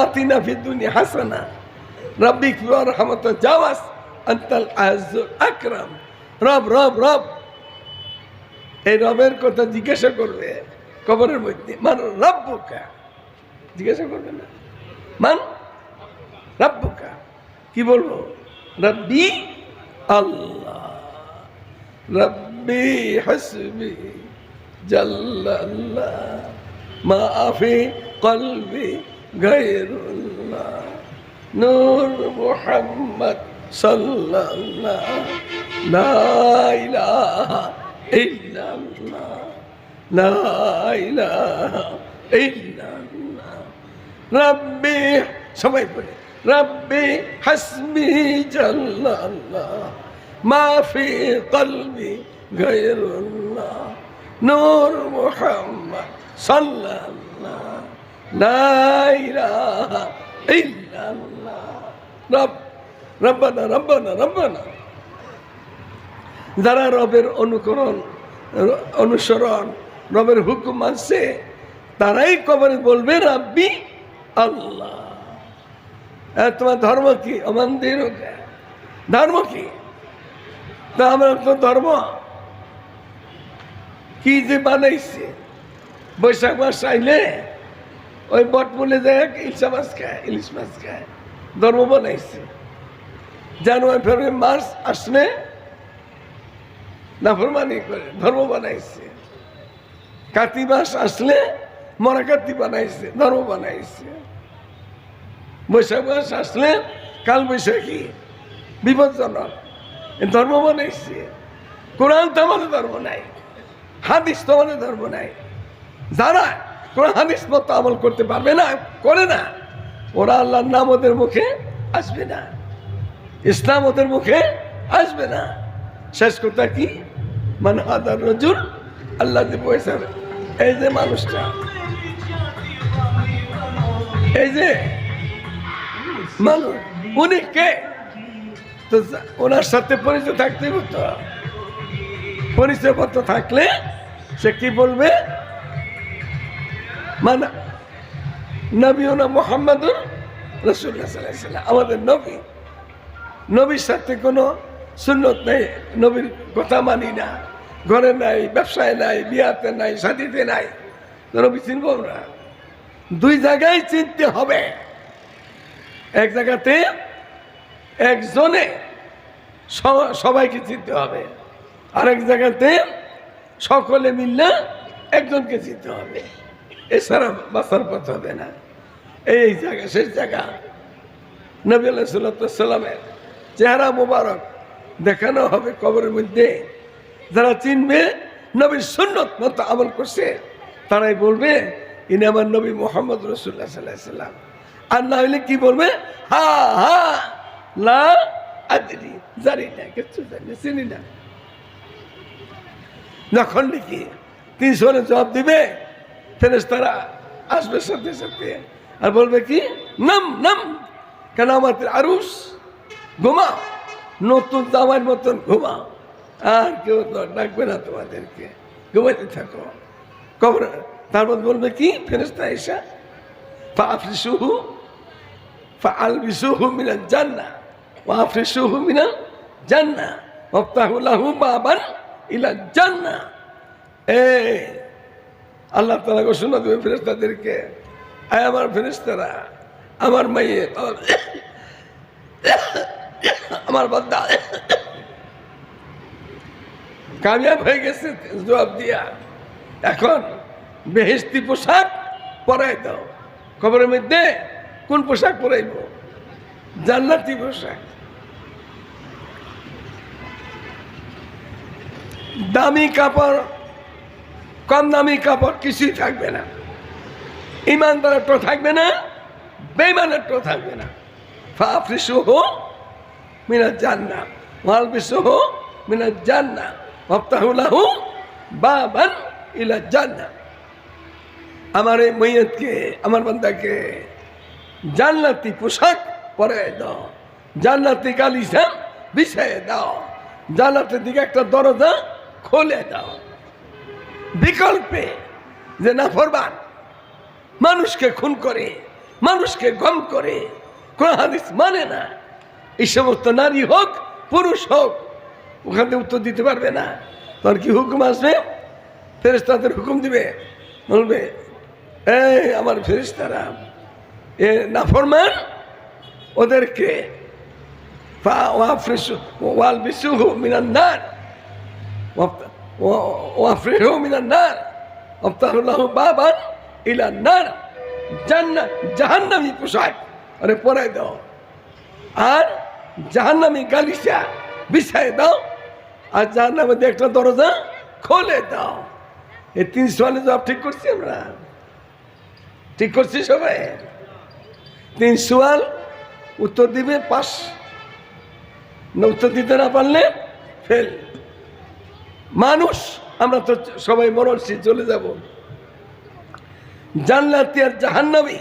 আতিনা ফিদ দুনিয়া হাসানা রাব্বিক ওয়ারহামতা জাওয়াজ আনতাল আযুল আকরাম। রব রব রব, এই রবের কথা জিজ্ঞাসা করবে কবরের মধ্যে। মান রব্বুকা, জিজ্ঞাসা করবে না মান রব্বুকা, কি বলবো? রব্বি আল্লাহ, রব্বি হাসবি জাল্লাল্লাহ, মা ফি কলবি গায়রুল্লাহ, নূর মুহাম্মদ সাল্লাল্লাহ, লা ইলাহা ইল্লাল্লাহ, লা ইলাহা ইল্লাল্লাহ, রব্বি, সবাই বলে রব্বি হাসবি জাল্লাল্লাহ, মা ফি কলবি গায়রুল্লাহ, নূর মুহাম্মদ সাল্লাল্লাহ, লা ইলাহা ইল্লাল্লাহ। রব্বানা রব্বানা রব্বানা। যারা রবের অনুসরণ রবের হুকুম মানছে তারাই কবরে বলবে রাব্বি আল্লাহ। তোমার ধর্ম কি? অমানদের ধর্ম কি? তা আমরা তো ধর্ম কি যে বানাইছে, বৈশাখ মাস আইলে ওই বটমূলে যায় ইলশা মাছ খায়, ইলিশ মাছ খায়, ধর্ম বানাইছে। জানুয়ারি ফেব্রুয়ারি মার্চ আসলে নাফরমানি করে ধর্ম বানাইছে। কাতি মাস আসলে মরাকাতি বানাইছে, ধর্ম বানাইছে। বৈশাখ মাস আসলে কাল বৈশাখী বিপজ্জনক, ধর্ম বানাইছে। কোরআন তো আমাদের ধর্ম নাই, হাদিস তো আমাদের ধর্ম নাই। যারা কোরআন হাদিস মতো আমল করতে পারবে না, করে না, ওরা আল্লাহর নাম ওদের মুখে আসবে না, ইসলাম ওদের মুখে আসবে না। শেষ কথা কি? মান হাদার রজুল আল্লাহ পয়সা, এই যে মানুষটা, এই যে মানুষ, উনি কে? তো ওনার সাথে পরিচয় থাকতে হতো। পরিচয়পত্র থাকলে সে কি বলবে? মানে নবীনা মুহাম্মাদুর রাসূলুল্লাহ সাল্লাল্লাহু আলাইহি ওয়াসাল্লাম আমাদের নবী। নবীর সাথে কোনো সুন্নত নেই, নবীর কথা মানি না, ঘরে নাই, ব্যবসায় নাই, বিয়াতে নাই, শাদীতে নাই, নবী চিনবো না। দুই জায়গায় চিনতে হবে। এক জায়গাতে একজনে সবাইকে চিনতে হবে, আরেক জায়গাতে সকলে মিললে একজনকে চিনতে হবে। এছাড়া বাঁচার পথ হবে না। এই জায়গা শেষ জায়গা। নবী আলাইহিস সালামের চেহারা মোবারক দেখানো হবে কবরের মধ্যে। যারা চিনবে, নবীর সুন্নত মতো আমল করছে, তারাই বলবে ইনি আমার নবী মুহাম্মদ রাসূলুল্লাহ সাল্লাল্লাহু আলাইহি ওয়াসাল্লাম। আর না হইলে কি বলবে? হা হা লা আদরি, জানি না, কিছু জানি না, চিনি না। যখন নাকি 300 জবাব দিবে, ফেরেশতারা আসবে সাথে সাথে আর বলবে কি? নাম নাম, কেন আমাদের আরুস, ঘুমা, নতুন জামার মতন ঘুমা, আর কেউ তো ডাকবে না তোমাদেরকে, ঘুমাইতে থাকো। কবর তারপর বলবে কি? ফেরেশতা এসা ফাফরিসুহু ফাআলবিসুহু মিনাল জান্নাহ ওয়া আফরিসুহু মিনাল জান্নাহ ওয়াফতাহু লাহু বাবান ইলাল জান্নাহ। আল্লাহ তাআলা ঘোষণা দেবে ফেরেশতাদেরকে, আয় আমার ফেরেশতারা, আমার মাইয়ে, আমার বান্দা কামিয়াব হয়ে গেছে জবাব দিয়া, এখন বেহেশতি পোশাক পরাই দাও। কবরের মধ্যে কোন পোশাক পরাইব? জান্নাতি পোশাক। দামি কাপড়, কম দামি কাপড় কিছুই থাকবে না। ইমানদারের তো থাকবে না, বেঈমানের তো থাকবে না। ফাফরিসুহু মিনাল জান্নাহ ওয়ালবিসুহু মিনাল জান্নাহ ওয়াফতাহু লাহু বাবান ইলা জান্নাহ। আমার এই মাইয়াতকে, আমার বান্দাকে জান্নাতি পোশাক পরায় দাও, জান্নাতি গালিচা বিছায় দাও, জান্নাতের দিকে একটা দরজা খুলে দাও। বিকল্পে যে নাফরমান মানুষকে খুন করে, মানুষকে গম করে, কোন হাদিস মানে না, এই সমস্ত নারী হোক পুরুষ হোক ওখান থেকে উত্তর দিতে পারবে না। তখন কি হুকুম আসবে? ফেরেশতাদের হুকুম দিবে, বলবে এই আমার ফেরেশতারা এ নাফরমান, ওদেরকে ওয়ালবিসুহু মিনান নার ওয়াফরিহু মিনান নার ওয়াফতাহু লাহু বাবান ইলান নার, জাহান্নামী পোশাক আরে পরাই দাও, আর জাহান্নামী গালিচা বিছাই দাও, আর জাহান্নামের একটা দরজা খুলে দাও। এই 3 সওয়ালের জবাব ঠিক করছি আমরা? ঠিক করছি সবাই? 3 সওয়াল উত্তর দিবে পাস, না উত্তর দিতে না পারলে ফেল। মানুষ আমরা তো সবাই মরণশীল, চলে যাব। জান্নাতি আর জাহান্নামী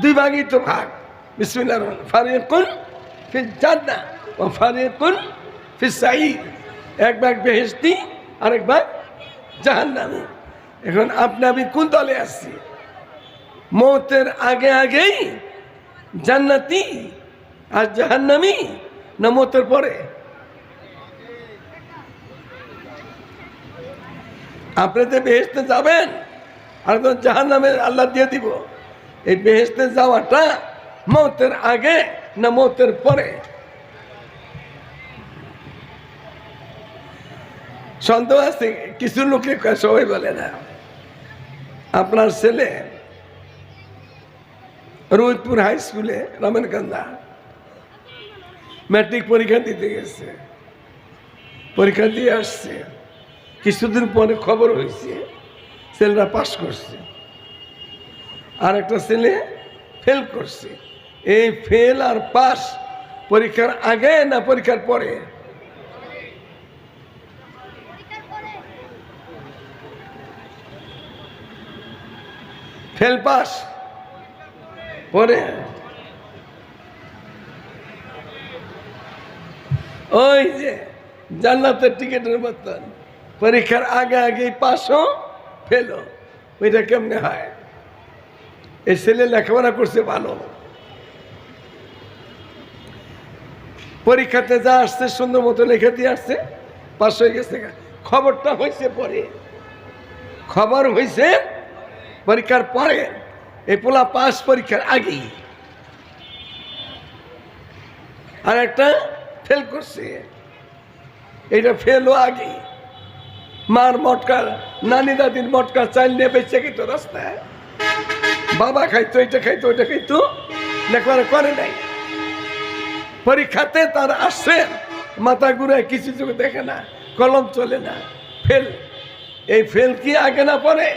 2 ভাগই তো ভাগ। বিসমিল্লাহির রহমানির রহিম। ফারিকুন ফিল জান্নাহ ওয়া ফারিকুন ফিস সাঈর। এক ভাগ বেহেশতি, আরেক ভাগ জাহান্নামী। এখন আপনি আমি কোন দলে আছি? মৌতের আগে আগেই জান্নাতি আর জাহান্নামী, না মৌতের পরে? আপনি তো বেহেশতে যাবেন, আর তো জাহান্নামে আল্লাহ দিয়ে দিব। এই বেহেশতে যাওয়াটা মৌতের আগে না মৌতের পরে? সন্দেহ আছে কিছু লোকে, সবাই বলে না। আপনার ছেলে রোহিতপুর হাই স্কুলে রামেনকান্দা ম্যাট্রিক পরীক্ষা দিতে গেছে, পরীক্ষা দিয়ে আসছে। কিছুদিন পরে খবর হয়েছে ছেলেরা পাস করছে, আর একটা ছেলে ফেল করছে। এই ফেল আর পাস পরীক্ষার আগে না পরীক্ষার পরে? ফেল পাস পরে। ওই যে জান্নাতের টিকিটের মতন, পরীক্ষার আগে আগে পাসও ফেলো, ওইটা কেমনে হয়? এই ছেলে লেখাপড়া করছে ভালো, পরীক্ষাতে যা আসছে সুন্দর মতো লেখা দিয়ে আসছে, পাস হয়ে গেছে। খবরটা হয়েছে পরে, খবর হয়েছে পরীক্ষার পরে। এই পোলা পাস পরীক্ষার আগেই, আর একটা ফেল করছে। এটা ফেলও আগে। মার মটকা, নানি দাদির মটকা চাইল নিয়ে বেঁচে গেত রাস্তায়, বাবা খাইতো, এটা খাইতো, ওইটা খাইতো, লেখাপড়া করে নাই। পরীক্ষাতে তার আসছে, মাথা ঘুরায়, কিছু চোখে দেখে না, কলম চলে না, ফেল। এই ফেল কি আগে না পরে?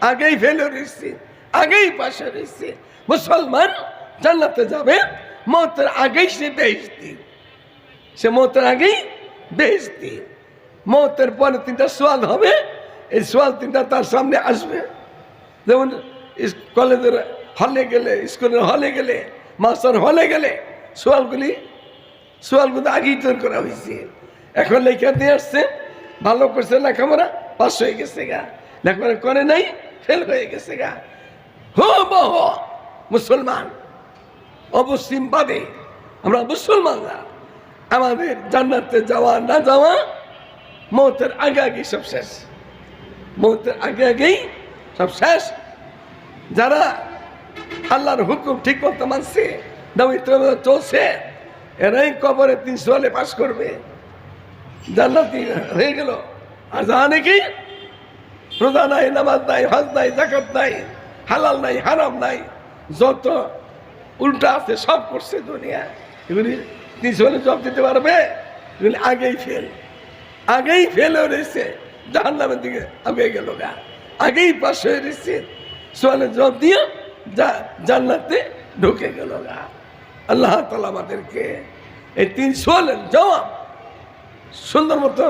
আগেই ফেল রয়েছে, আগেই পাশে রয়েছে। মুসলমান জান্নাতে যাবে মৌতের আগেই, সে বেহেশতি, সে মৌতের আগেই বেহেশতি। মৌতের পরে 3টা সওয়াল হবে, এই সওয়াল 3টা তার সামনে আসবে। যেমন কলেজের হলে গেলে, স্কুলের হলে গেলে, মাস্টার হলে গেলে সওয়ালগুলো আগেই তৈরি করা হয়েছে। এখন লেখা দিয়ে আসছে, ভালো করছে লেখাপড়া, পাস হয়ে গেছে গা, লেখাপড়া করে নাই, ফেল হয়ে গেছে গা। বহ মুসলমান অবশ্যই বাদে আমরা মুসলমানরা, আমাদের জান্নাতে যাওয়া না যাওয়া মৌতের আগে আগেই সব শেষ, মৌতের আগে আগেই সব শেষ। যারা আল্লাহর হুকুম ঠিক মতো মানছে, চলছে, এরাই কবরে 3 সওয়ালে পাস করবে, জান্নাতি হয়ে গেল। আর যারা নাকি রোজা নাই, নামাজ নাই, হজ নাই, যাকাত নাই, হালাল নাই, হারাম নাই, যত উল্টা আছে সব করছে দুনিয়া, এগুলি 3 সওয়ালে জবাব দিতে পারবে? এগুলি আগেই ফেল, আগেই ফেল হয়ে রয়েছে, জাহান্নামের দিকে আগে গেল গা, আগেই পাশ হয়ে রয়েছে, সওয়ালের জবাব দিয়ে জান্নাতে ঢুকে গেল গা। আল্লাহ তাআলা আমাদেরকে এই 3 সওয়ালের জবাব সুন্দর মতো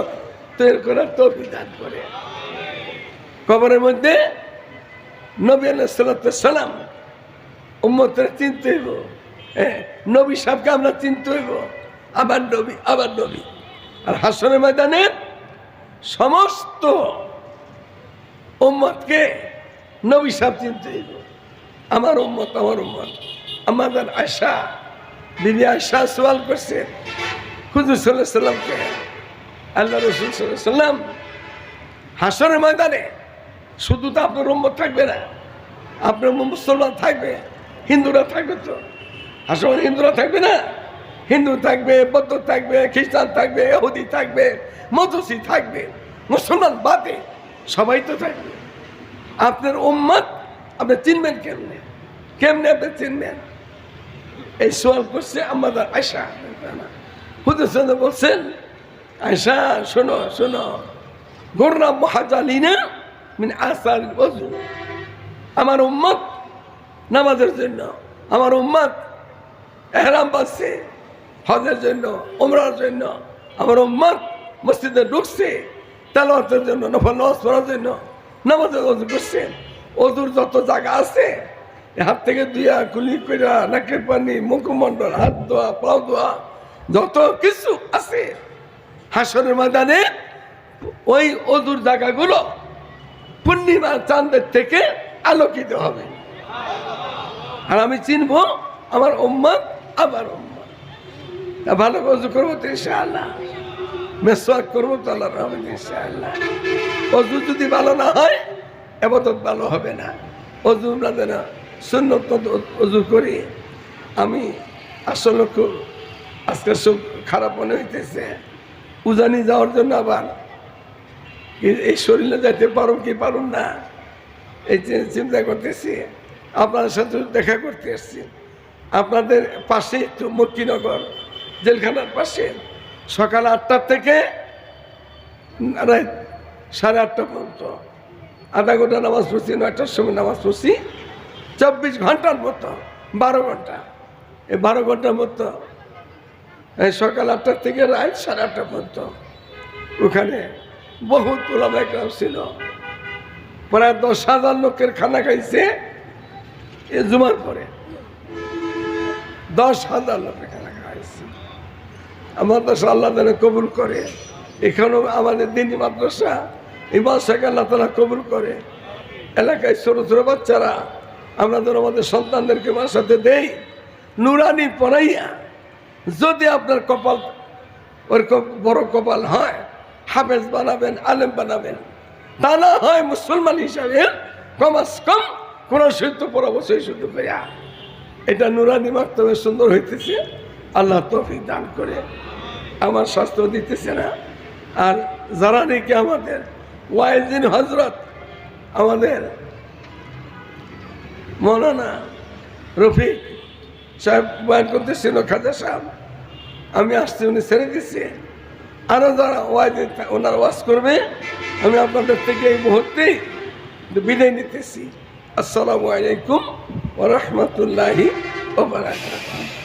তৈরি করার তৌফিক দান করে। কবরের মধ্যে নবী আলাইহিস সালাম উম্মতের চিনতে হইব, নবী সাহেবকে আমরা চিনতে হইব, আবার নবী, আবার নবী। আর হাসরের ময়দানে সমস্ত উম্মতকে নবী সাহেব চিনতে হইব। আমার উম্মত আমার উম্মত। আমাদের আয়সা বিবি আয়সা সওয়াল করছে হুজুর সাল্লাল্লাহু আলাইহি সাল্লামকে, আল্লাহ রাসূল সাল্লাল্লাহু আলাইহি সাল্লাম হাসরের ময়দানে শুধু তো আপনার উম্মত থাকবে না, আপনার মুসলমান থাকবে, হিন্দুরা থাকবে, তো হাসরের হিন্দুরা থাকবে না? হিন্দু থাকবে, বৌদ্ধ থাকবে, খ্রিস্টান থাকবে, ইহুদি থাকবে, মজুসি থাকবে, মুসলমান বাদে সবাই তো থাকবে। আপনার উম্মত আপনি চিনবেন কেমনে? কেমনে আপনি চিনবেন? এই সওয়াল করছে আমাদের আয়সা। হুজুর সাল্লাল্লাহু বলছেন, আয়সা শোনো শোনো, গুররা মুহাজ্জালিনা মিন আসারিল ওযু। আমার উম্মত নামাজের জন্য, আমার উম্মত ইহরাম বাঁধছে হজের জন্য, উমরার জন্য, আমার উম্মত মসজিদে ঢুকছে তেলাওয়াতের জন্য, নফল নামাজ পড়ার জন্য, নামাজের ওযু করছে। ওযুর যত জায়গা আছে, হাত থেকে ধুয়া, কুলি কইরা, নাকের পানি, মুখমণ্ডল, হাত ধোয়া, পাও ধোয়া, যত কিছু আছে হাসরের ময়দানে ওই ওযুর জায়গাগুলো পূর্ণিমা চাঁদের থেকে আলোকিত হবে। আর আমি চিনবো আমার উম্মত আমার উম্মত। ভালো ওযু করবো তো ইনশাআল্লাহ, মেসওয়াক করবো তো আল্লাহর রহমতে ইনশাআল্লাহ। ওযু যদি ভালো না হয় ইবাদত ভালো হবে না। ওযু আমরা যেন সুন্নত ওযু করি। আমি আসলে খুব আজকে সব খারাপ মনে হইতেছে, উজানি যাওয়ার জন্য আবার এই শরীরে যাইতে পারো কি পারুন না, এই চিন্তা করতেছি। আপনার সাথে দেখা করতে এসছি, আপনাদের পাশে একটু মক্কিনগর জেলখানার পাশে সকাল 8টা থেকে রাত 8:30 পর্যন্ত আধা ঘন্টা নামাজ পড়ছি, 9টার সময় নামাজ পড়ছি, 24 ঘন্টার মতো 12 ঘন্টা। এই 12 ঘন্টার মতো সকাল 8টা থেকে রাত 8:30 পর্যন্ত ওখানে বহুত ওলামা একরাম ছিল, প্রায় 10,000 লোকের খানা খাইছে। এ জুমার পরে 10,000 লোকের খানা খাইছে। আমার দেশে আল্লাহ যেন কবুল করে। এখানেও আমাদের দিনী মাদ্রাসা, এই মাদ্রাসাকে আল্লাহ তাআলা কবুল করে। এলাকায় ছোট ছোট বাচ্চারা আমরা যেন আমাদের সন্তানদেরকে মাদ্রাসাতে দেই, নুরানি পড়াইয়া। যদি আপনার কপাল ওরকম বড় কপাল হয়, হাফেজ বানাবেন, আলেম বানাবেন। তা না হয় মুসলমান হিসাবে কমাস কম কোন সহিত পরামর্শই শুধু করিয়া এটা নুরানি মাধ্যমে সুন্দর হইতেছে। আল্লাহ তৌফিক দান করে। আমার স্বাস্থ্য দিতেছে না। আর যারা নাকি আমাদের ওয়াইজিন হজরত, আমাদের মৌলানা রফিক সাহেব বয়ান করতেছিল, খাজা সাহেব, আমি আসছি, উনি ছেড়ে দিচ্ছে। আরও যারা ওয়াইজিন ওনার ওয়াজ করবে, আমি আপনাদের থেকে এই মুহূর্তেই বিদায় নিতেছি। আসসালামু আলাইকুম ওয়া রাহমাতুল্লাহি ওয়া বারাকাতুহু।